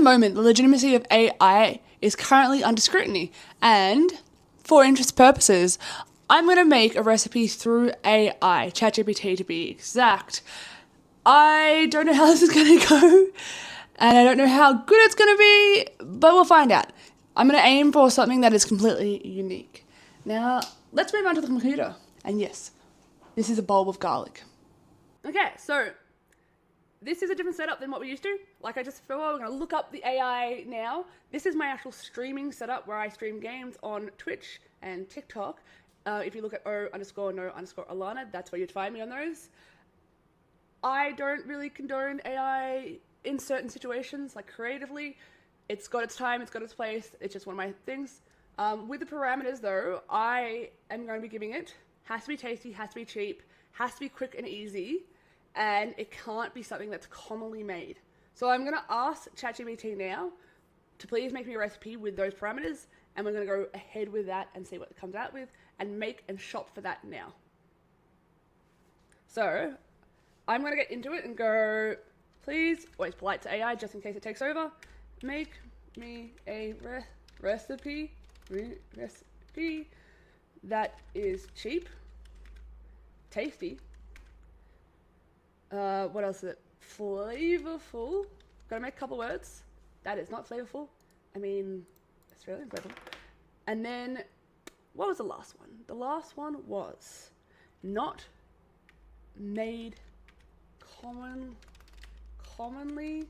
the moment, the legitimacy of AI is currently under scrutiny, and for interest purposes, I'm going to make a recipe through AI, ChatGPT to be exact. I don't know how this is going to go, and I don't know how good it's going to be, but we'll find out. I'm going to aim for something that is completely unique. Now, let's move on to the computer. And yes, this is a bulb of garlic. Okay, so this is a different setup than what we used to. Like I just we're going to look up the AI now. This is my actual streaming setup where I stream games on Twitch and TikTok. If you look at O_no_Alana, that's where you'd find me on those. I don't really condone AI in certain situations, like creatively. It's got its time, it's got its place, it's just one of my things. With the parameters though, I am going to be giving it, has to be tasty, has to be cheap, has to be quick and easy, and it can't be something that's commonly made. So I'm going to ask ChatGPT now to please make me a recipe with those parameters, and we're going to go ahead with that and see what it comes out with, and make and shop for that now. So I'm going to get into it and go, please, always polite to AI just in case it takes over, make me a recipe that is cheap, tasty, what else is it, flavorful, gotta make a couple words, that is not flavorful, I mean Australian flavorful, and then what was the last one? The last one was not made commonly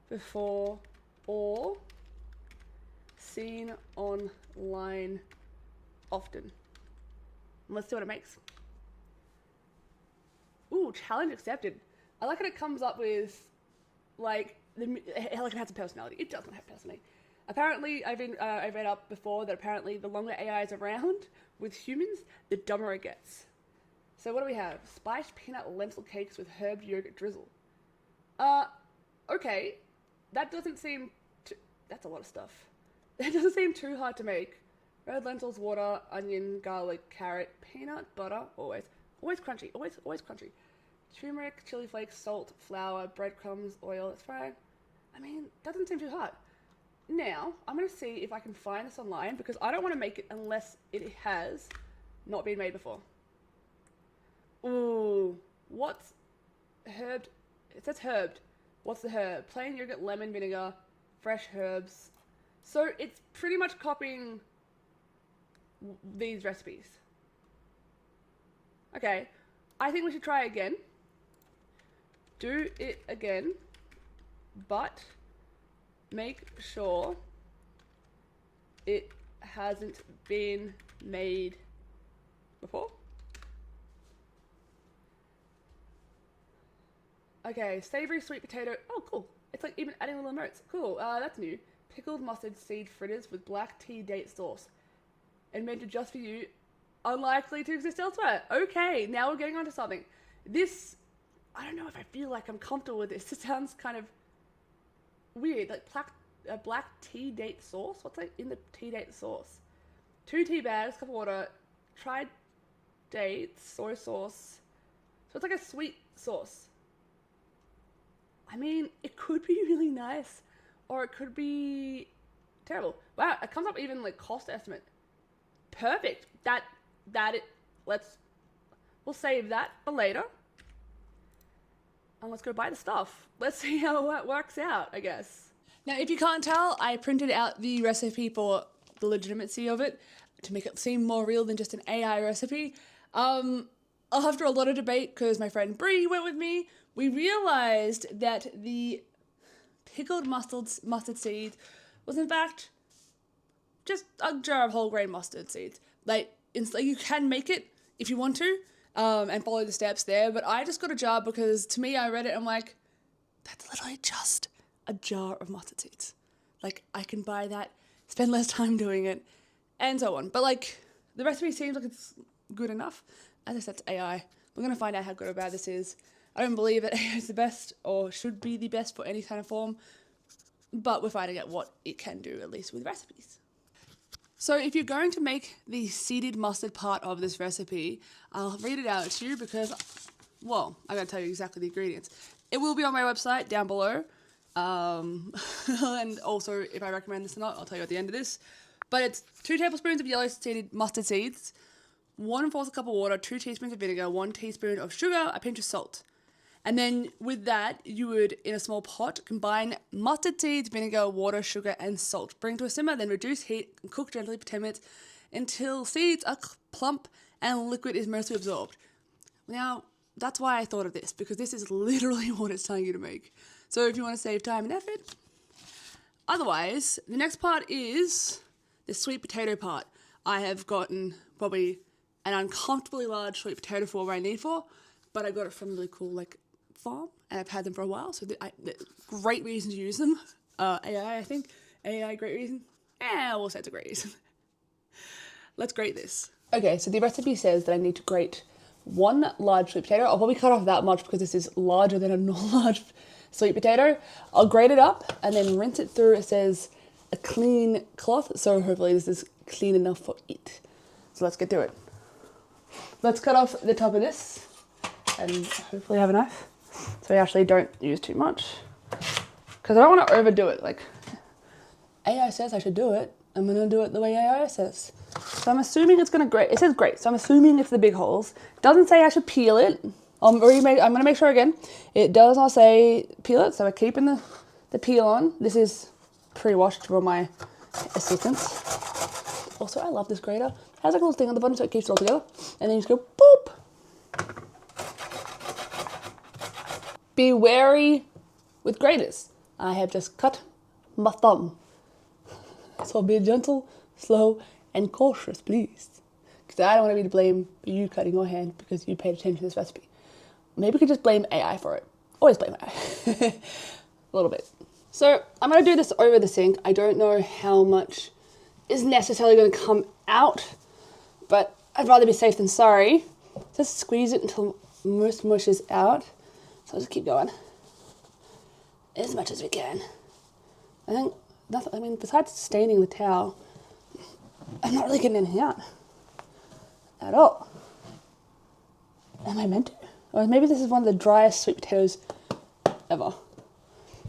before or seen online often. Let's see what it makes. Ooh, challenge accepted. I like how it comes up with like it has a personality. It doesn't have personality. Apparently, I read up before that apparently the longer AI is around with humans, the dumber it gets. So what do we have? Spiced peanut lentil cakes with herb yogurt drizzle. Okay, that doesn't seem that's a lot of stuff. That doesn't seem too hard to make. Red lentils, water, onion, garlic, carrot, peanut, butter, always crunchy, always crunchy. Turmeric, chili flakes, salt, flour, breadcrumbs, oil, let's fry. I mean, doesn't seem too hard. Now, I'm going to see if I can find this online because I don't want to make it unless it has not been made before. Ooh, what's herbed? It says herbed. What's the herb? Plain yogurt, lemon, vinegar, fresh herbs. So it's pretty much copying these recipes. Okay, I think we should try again. Do it again, but make sure it hasn't been made before. Okay, savory sweet potato. Oh, cool. It's like even adding little notes. Cool, that's new. Pickled mustard seed fritters with black tea date sauce. Invented just for you. Unlikely to exist elsewhere. Okay, now we're getting onto something. This, I don't know if I feel like I'm comfortable with this. It sounds kind of weird. Like black tea date sauce? What's like in the tea date sauce? 2 tea bags, cup of water, tried dates, soy sauce. So it's like a sweet sauce. I mean, it could be really nice, or it could be terrible. Wow, it comes up even like cost estimate. Perfect. We'll save that for later. And let's go buy the stuff. Let's see how it works out, I guess. Now, if you can't tell, I printed out the recipe for the legitimacy of it to make it seem more real than just an AI recipe. After a lot of debate, because my friend Bree went with me, we realized that the pickled mustard seeds was in fact just a jar of whole grain mustard seeds. Like you can make it if you want to, and follow the steps there. But I just got a jar because to me, I read it and I'm like, that's literally just a jar of mustard seeds. Like I can buy that, spend less time doing it, and so on. But like the recipe seems like it's good enough. As I said to AI, we're gonna find out how good or bad this is. I don't believe that AI is the best or should be the best for any kind of form, but we're finding out what it can do, at least with recipes. So if you're going to make the seeded mustard part of this recipe, I'll read it out to you because, well, I gotta tell you exactly the ingredients. It will be on my website down below. And also, if I recommend this or not, I'll tell you at the end of this. But it's 2 tablespoons of yellow seeded mustard seeds, 1/4 cup of water, 2 teaspoons of vinegar, 1 teaspoon of sugar, a pinch of salt. And then with that, you would, in a small pot, combine mustard seeds, vinegar, water, sugar, and salt. Bring to a simmer, then reduce heat and cook gently for 10 minutes until seeds are plump and liquid is mostly absorbed. Now, that's why I thought of this, because this is literally what it's telling you to make. So if you want to save time and effort. Otherwise, the next part is the sweet potato part. I have gotten probably an uncomfortably large sweet potato for what I need for, but I got it from a really cool farm, and I've had them for a while, so great reason to use them. AI, I think. AI, great reason. We'll say it's a great reason. Let's grate this. Okay, so the recipe says that I need to grate 1 large sweet potato. I'll probably cut off that much because this is larger than a large sweet potato. I'll grate it up and then rinse it through. It says a clean cloth, so hopefully this is clean enough for it. So let's get to it. Let's cut off the top of this and hopefully have a knife, so we actually don't use too much, because I don't want to overdo it. Like AI says I should do it, I'm going to do it the way AI says. So I'm assuming it's going to grate. It says grate, so I'm assuming it's the big holes. It doesn't say I should peel it. I'm going to make sure again. It does not say peel it, so we're keeping the peel on. This is pre-washed for my assistants. Also, I love this grater. It has like a little thing on the bottom so it keeps it all together. And then you just go boop. Be wary with graters. I have just cut my thumb. So be gentle, slow, and cautious, please. Because I don't want to be to blame for you cutting your hand because you paid attention to this recipe. Maybe we could just blame AI for it. Always blame AI. A little bit. So I'm going to do this over the sink. I don't know how much is necessarily going to come out, but I'd rather be safe than sorry. Just squeeze it until most mush is out. So I'll just keep going as much as we can. I think nothing. I mean, besides staining the towel, I'm not really getting anything out at all. Am I meant to? Or maybe this is one of the driest sweet potatoes ever.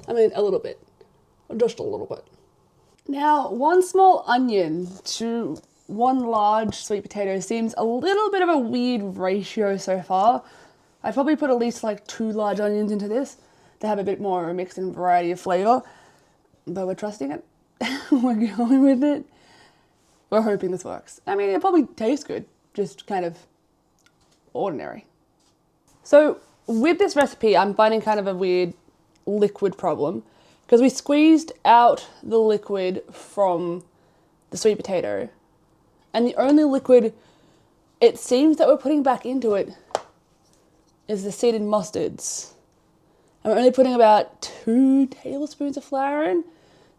I mean, a little bit, just a little bit. Now, 1 small onion to 1 large sweet potato seems a little bit of a weird ratio so far. I probably put at least 2 large onions into this to have a bit more of a mix and variety of flavour. But we're trusting it. We're going with it. We're hoping this works. I mean, it probably tastes good, just kind of ordinary. So with this recipe, I'm finding kind of a weird liquid problem, because we squeezed out the liquid from the sweet potato, and the only liquid it seems that we're putting back into it is the seeded mustards. And we're only putting about 2 tablespoons of flour in,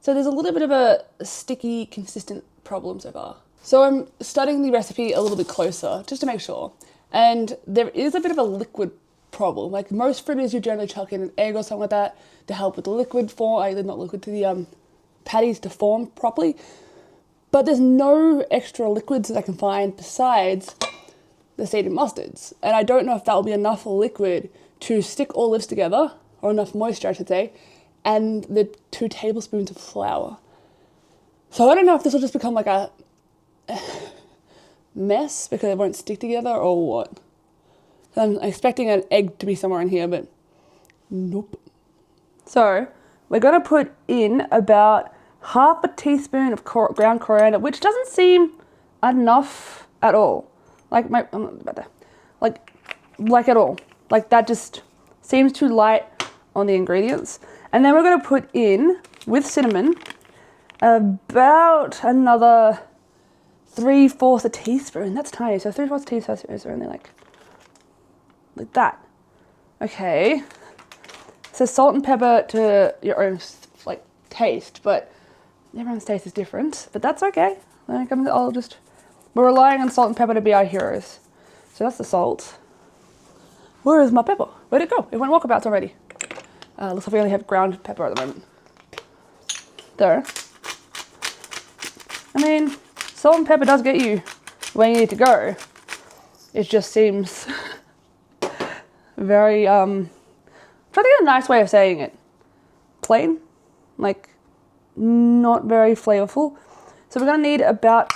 so there's a little bit of a sticky, consistent problem so far. So I'm studying the recipe a little bit closer, just to make sure, and there is a bit of a liquid problem. Like most fritters, you generally chuck in an egg or something like that to help with the liquid form, not liquid, to the patties to form properly. But there's no extra liquids that I can find besides the seeded mustards. And I don't know if that will be enough liquid to stick all this together, or enough moisture, I should say, and the 2 tablespoons of flour. So I don't know if this will just become like a mess because it won't stick together or what. I'm expecting an egg to be somewhere in here, but nope. So we're going to put in about 1/2 teaspoon of ground coriander, which doesn't seem enough at all. I'm not about that. Like at all. Like that just seems too light on the ingredients. And then we're going to put in, with cinnamon, about another 3/4 teaspoon. That's tiny. So 3/4 teaspoon is only like that. Okay. So salt and pepper to your own taste, but everyone's taste is different. But that's okay. We're relying on salt and pepper to be our heroes. So that's the salt. Where is my pepper? Where'd it go? It went walkabouts already. Looks like we only have ground pepper at the moment. There. I mean, salt and pepper does get you where you need to go. It just seems very, I'm trying to think of a nice way of saying it. plain, like not very flavorful. So we're gonna need about,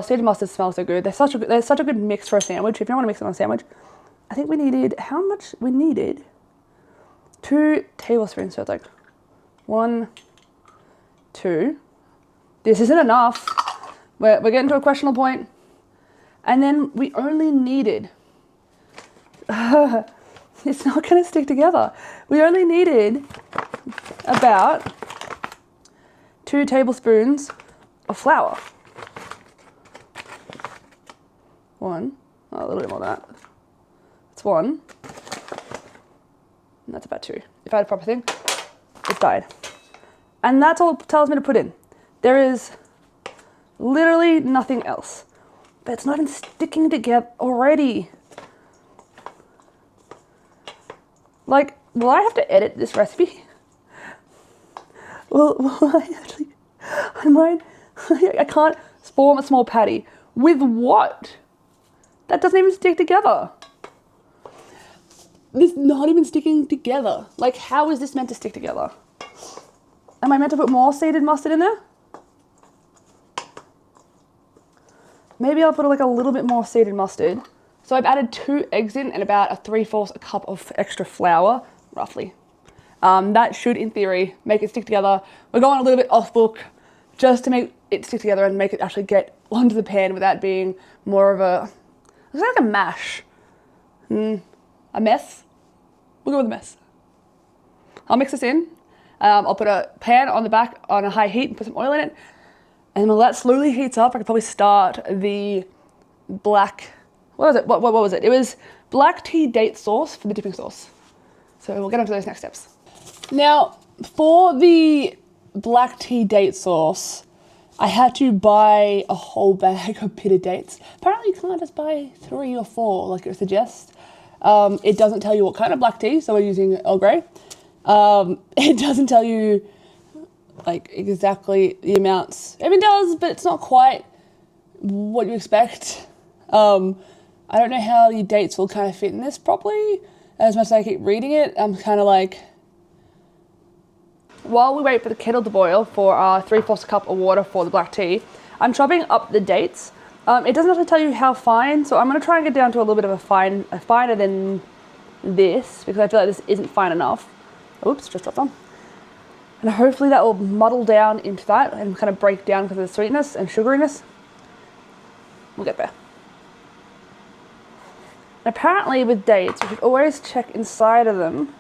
seeded mustard smells so good. They're such a good mix for a sandwich. If you want to mix it on a sandwich, I think we needed, how much? We needed 2 tablespoons. So it's like 1, 2. This isn't enough. We're getting to a questionable point. And then we only needed, it's not going to stick together. We only needed about 2 tablespoons of flour. 1, a little bit more than that. It's 1. And that's about 2. If I had a proper thing, it's died. And that's all it tells me to put in. There is literally nothing else. But it's not even sticking together already. Like, will I have to edit this recipe? Will I actually? I can't form a small patty. With what? That doesn't even stick together. This is not even sticking together. Like, how is this meant to stick together? Am I meant to put more seeded mustard in there? Maybe I'll put like a little bit more seeded mustard. So I've added 2 eggs in and about a 3/4 cup of extra flour, roughly. That should, in theory, make it stick together. We're going a little bit off book just to make it stick together and make it actually get onto the pan without being more of a, it's like a mash. A mess? We'll go with a mess. I'll mix this in. I'll put a pan on the back on a high heat and put some oil in it. And while that slowly heats up, I could probably start the black, what was it? What was it? It was black tea date sauce for the dipping sauce. So we'll get onto those next steps. Now, for the black tea date sauce, I had to buy a whole bag of pitted dates. Apparently you can't just buy 3 or 4 like it suggests. It doesn't tell you what kind of black tea, so we're using Earl Grey. It doesn't tell you like exactly the amounts. I mean, it does, but it's not quite what you expect. I don't know how the dates will kind of fit in this properly. As much as I keep reading it, I'm kind of like, while we wait for the kettle to boil for our 3/4 cup of water for the black tea, I'm chopping up the dates. It doesn't actually tell you how fine, so I'm going to try and get down to a little bit of a finer than this, because I feel like this isn't fine enough. Oops, just dropped on. And hopefully that will muddle down into that and kind of break down because of the sweetness and sugariness. We'll get there. And apparently with dates, we should always check inside of them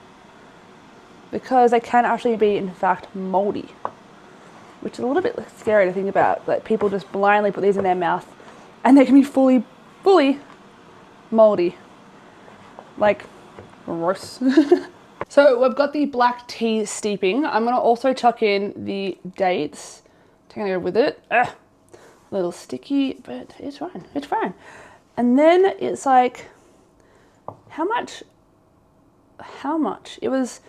because they can actually be, in fact, moldy, which is a little bit scary to think about. Like, people just blindly put these in their mouth and they can be fully moldy. Like, gross. So we've got the black tea steeping. I'm gonna also chuck in the dates. Taking it with it. A little sticky, but it's fine. It's fine. And then it's like, how much? It was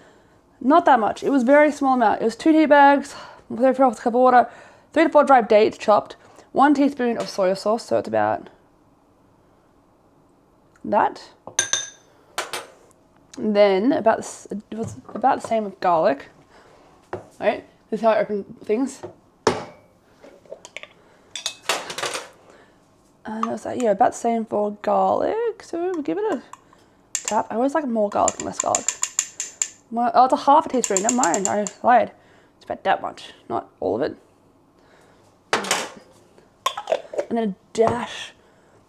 not that much. It was a very small amount. It was 2 tea bags, 3/4 cup of water, 3 to 4 dried dates chopped, 1 teaspoon of soy sauce, so it's about that. And then it was about the same with garlic. All right, this is how I open things. And it was like, yeah, about the same for garlic. So we'll give it a tap. I always like more garlic and less garlic. Well, oh, it's a 1/2 teaspoon. Never mind, I lied. It's about that much, not all of it. And then a dash,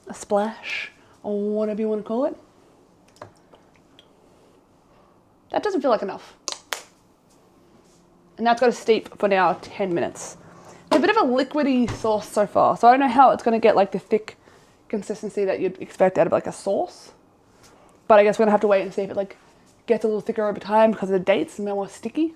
a splash, or whatever you want to call it. That doesn't feel like enough. And that's got to steep for now 10 minutes. It's a bit of a liquidy sauce so far, so I don't know how it's going to get like the thick consistency that you'd expect out of like a sauce. But I guess we're going to have to wait and see if it like gets a little thicker over time because of the dates and more sticky.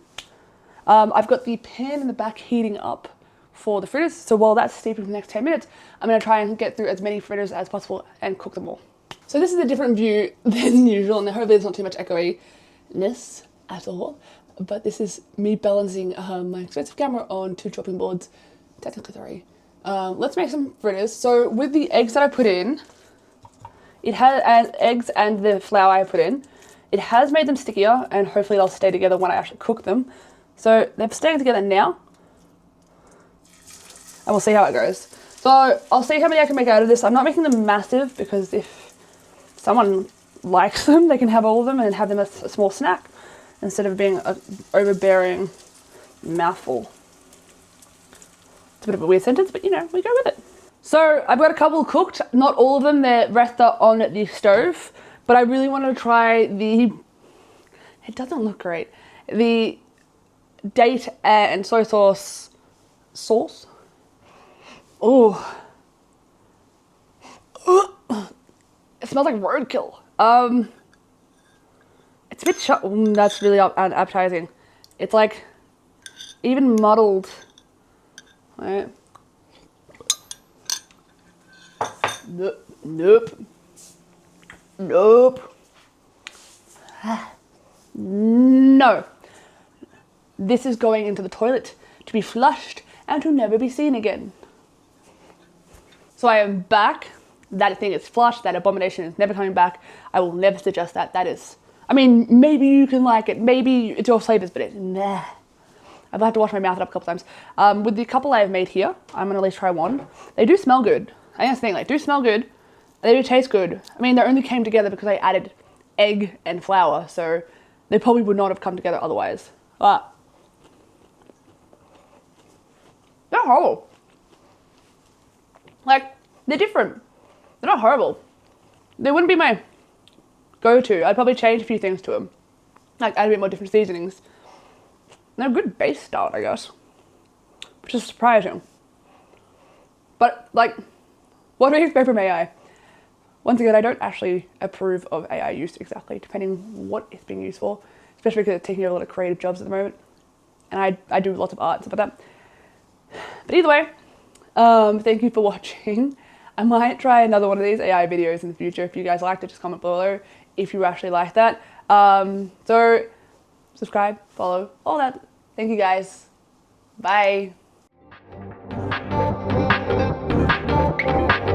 I've got the pan in the back heating up for the fritters, so while that's steeping for the next 10 minutes, I'm going to try and get through as many fritters as possible and cook them all. So this is a different view than usual, and hopefully there's not too much echoiness at all. But this is me balancing my expensive camera on 2 chopping boards, technically 3. Let's make some fritters. So with the eggs that I put in, it had eggs and the flour I put in, It has made them stickier, and hopefully they'll stay together when I actually cook them. So they're staying together now, and we'll see how it goes. So I'll see how many I can make out of this. I'm not making them massive because if someone likes them, they can have all of them and have them as a small snack instead of being an overbearing mouthful. It's a bit of a weird sentence, but you know, we go with it. So I've got a couple cooked, not all of them, they're rested on the stove, but I really wanted to try the, it doesn't look great, the date and soy sauce. Oh. It smells like roadkill. It's a bit that's really appetizing. It's like even muddled. Right. Nope. No. This is going into the toilet to be flushed and to never be seen again. So I am back. That thing is flushed. That abomination is never coming back. I will never suggest that. That is, I mean, maybe you can like it. Maybe it's your flavors, but nah. I've had to wash my mouth up a couple times. With the couple I've made here, I'm gonna at least try one. They do smell good. I think that's the thing, like, do smell good. They do taste good. I mean, they only came together because I added egg and flour, so they probably would not have come together otherwise. But they're horrible. Like, they're different. They're not horrible. They wouldn't be my go-to. I'd probably change a few things to them. Like, add a bit more different seasonings. They're a good base start, I guess. Which is surprising. But, like, what do you expect from AI? Once again, I don't actually approve of AI use exactly, depending what it's being used for. Especially because it's taking over a lot of creative jobs at the moment. And I do lots of art and stuff like that. But either way, thank you for watching. I might try another one of these AI videos in the future. If you guys liked it, just comment below if you actually like that. So subscribe, follow, all that. Thank you guys. Bye.